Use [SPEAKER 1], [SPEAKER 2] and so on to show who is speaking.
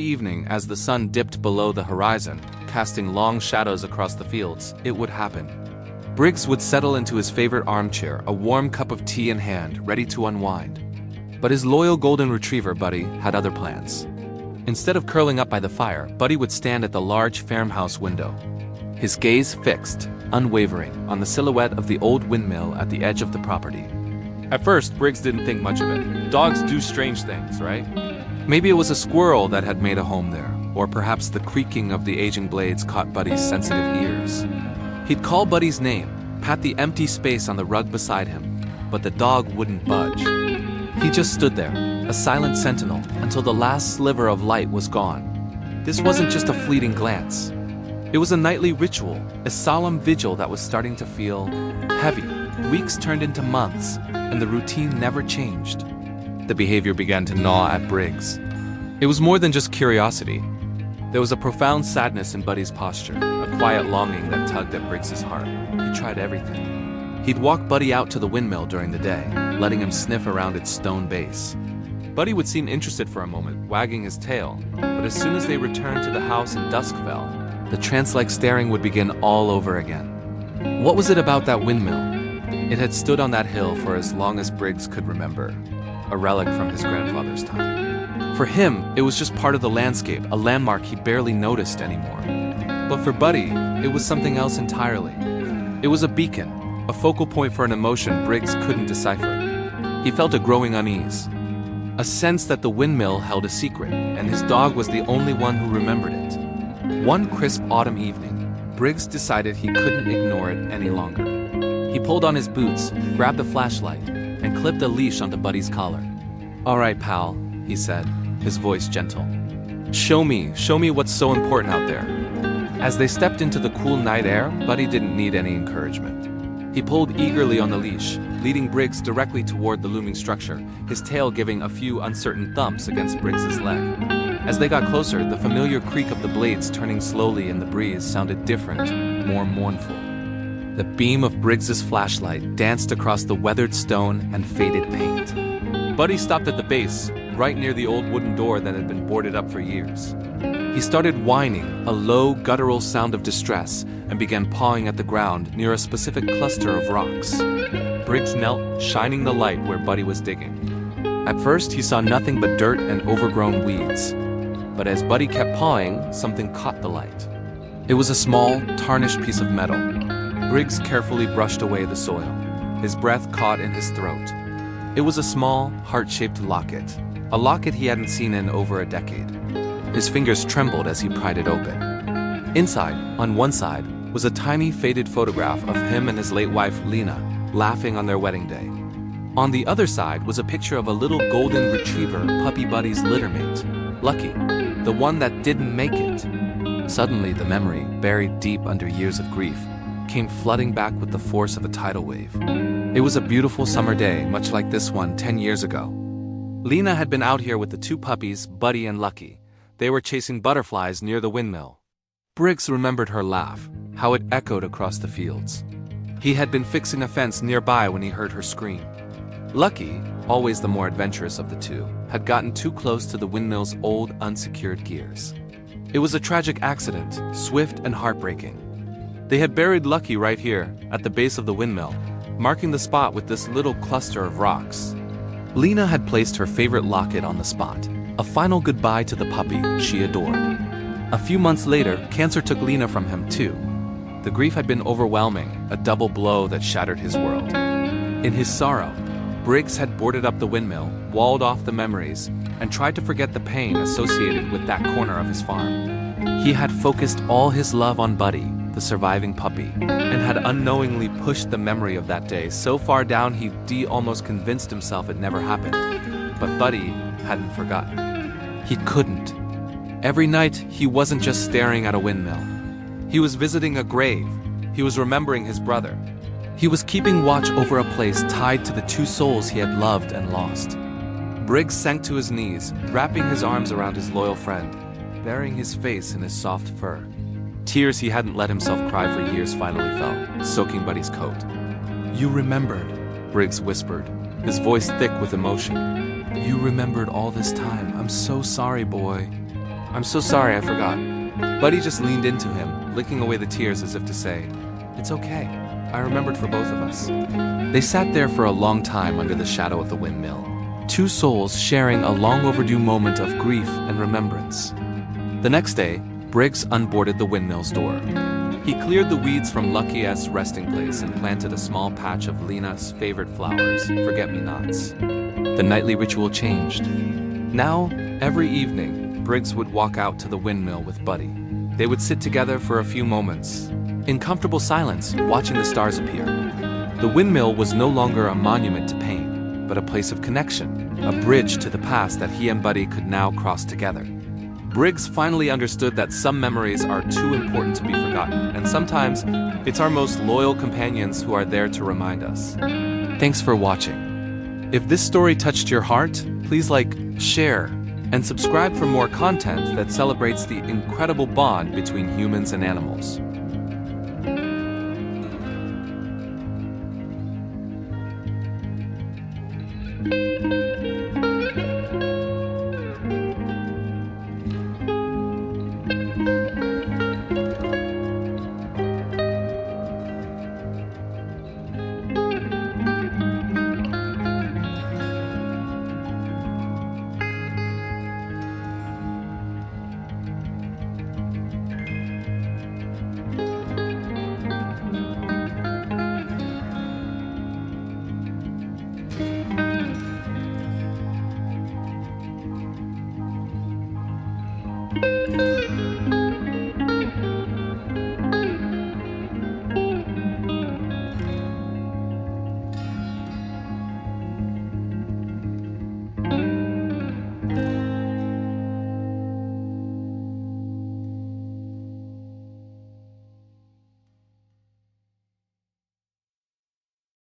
[SPEAKER 1] evening, as the sun dipped below the horizon, casting long shadows across the fields, it would happen. Briggs would settle into his favorite armchair, a warm cup of tea in hand, ready to unwind. But his loyal golden retriever, Buddy, had other plans. Instead of curling up by the fire, Buddy would stand at the large farmhouse window, his gaze fixed, unwavering, on the silhouette of the old windmill at the edge of the property. At first, Briggs didn't think much of it. Dogs do strange things, right? Maybe it was a squirrel that had made a home there, or perhaps the creaking of the aging blades caught Buddy's sensitive ears. He'd call Buddy's name, pat the empty space on the rug beside him, but the dog wouldn't budge. He just stood there, a silent sentinel, until the last sliver of light was gone. This wasn't just a fleeting glance. It was a nightly ritual, a solemn vigil that was starting to feel heavy. Weeks turned into months, and the routine never changed. The behavior began to gnaw at Briggs. It was more than just curiosity. There was a profound sadness in Buddy's posture, a quiet longing that tugged at Briggs's heart. He tried everything. He'd walk Buddy out to the windmill during the day, letting him sniff around its stone base. Buddy would seem interested for a moment, wagging his tail, but as soon as they returned to the house and dusk fell, the trance-like staring would begin all over again. What was it about that windmill? It had stood on that hill for as long as Briggs could remember, a relic from his grandfather's time. For him, it was just part of the landscape, a landmark he barely noticed anymore. But for Buddy, it was something else entirely. It was a beacon, a focal point for an emotion Briggs couldn't decipher. He felt a growing unease, a sense that the windmill held a secret, and his dog was the only one who remembered it. One crisp autumn evening, Briggs decided he couldn't ignore it any longer. He pulled on his boots, grabbed the flashlight, and clipped a leash onto Buddy's collar. "All right, pal," he said, his voice gentle. Show me what's so important out there." As they stepped into the cool night air, Buddy didn't need any encouragement. He pulled eagerly on the leash, leading Briggs directly toward the looming structure, his tail giving a few uncertain thumps against Briggs's leg. As they got closer, the familiar creak of the blades turning slowly in the breeze sounded different, more mournful. The beam of Briggs's flashlight danced across the weathered stone and faded paint. Buddy stopped at the base, right near the old wooden door that had been boarded up for years. He started whining, a low, guttural sound of distress, and began pawing at the ground near a specific cluster of rocks. Briggs knelt, shining the light where Buddy was digging. At first, he saw nothing but dirt and overgrown weeds. But as Buddy kept pawing, something caught the light. It was a small, tarnished piece of metal. Briggs carefully brushed away the soil. His breath caught in his throat. It was a small, heart-shaped locket. A locket he hadn't seen in over a decade. His fingers trembled as he pried it open. Inside, on one side, was a tiny faded photograph of him and his late wife, Lena, laughing on their wedding day. On the other side was a picture of a little golden retriever, puppy Buddy's littermate, Lucky, the one that didn't make it. Suddenly, the memory, buried deep under years of grief, came flooding back with the force of a tidal wave. It was a beautiful summer day, much like this one 10 years ago. Lena had been out here with the two puppies, Buddy and Lucky. They were chasing butterflies near the windmill. Briggs remembered her laugh, how it echoed across the fields. He had been fixing a fence nearby when he heard her scream. Lucky, always the more adventurous of the two, had gotten too close to the windmill's old, unsecured gears. It was a tragic accident, swift and heartbreaking. They had buried Lucky right here, at the base of the windmill, marking the spot with this little cluster of rocks. Lena had placed her favorite locket on the spot, a final goodbye to the puppy she adored. A few months later, cancer took Lena from him too. The grief had been overwhelming, a double blow that shattered his world. In his sorrow, Briggs had boarded up the windmill, walled off the memories, and tried to forget the pain associated with that corner of his farm. He had focused all his love on Buddy, the surviving puppy, and had unknowingly pushed the memory of that day so far down he'd almost convinced himself it never happened. But Buddy hadn't forgotten. He couldn't. Every night, he wasn't just staring at a windmill. He was visiting a grave. He was remembering his brother. He was keeping watch over a place tied to the two souls he had loved and lost. Briggs sank to his knees, wrapping his arms around his loyal friend, burying his face in his soft fur. Tears he hadn't let himself cry for years finally fell, soaking Buddy's coat. "You remembered," Briggs whispered, his voice thick with emotion. "You remembered all this time. I'm so sorry, boy." I'm so sorry I forgot. Buddy just leaned into him, licking away the tears as if to say, "It's okay. I remembered for both of us." They sat there for a long time under the shadow of the windmill, two souls sharing a long overdue moment of grief and remembrance. The next day, Briggs unboarded the windmill's door. He cleared the weeds from Lucky's resting place and planted a small patch of Lena's favorite flowers, forget-me-nots. The nightly ritual changed. Now, every evening, Briggs would walk out to the windmill with Buddy. They would sit together for a few moments, in comfortable silence, watching the stars appear. The windmill was no longer a monument to pain, but a place of connection, a bridge to the past that he and Buddy could now cross together. Briggs finally understood that some memories are too important to be forgotten, and sometimes it's our most loyal companions who are there to remind us. Thanks for watching. If this story touched your heart, please like, share, and subscribe for more content that celebrates the incredible bond between humans and animals.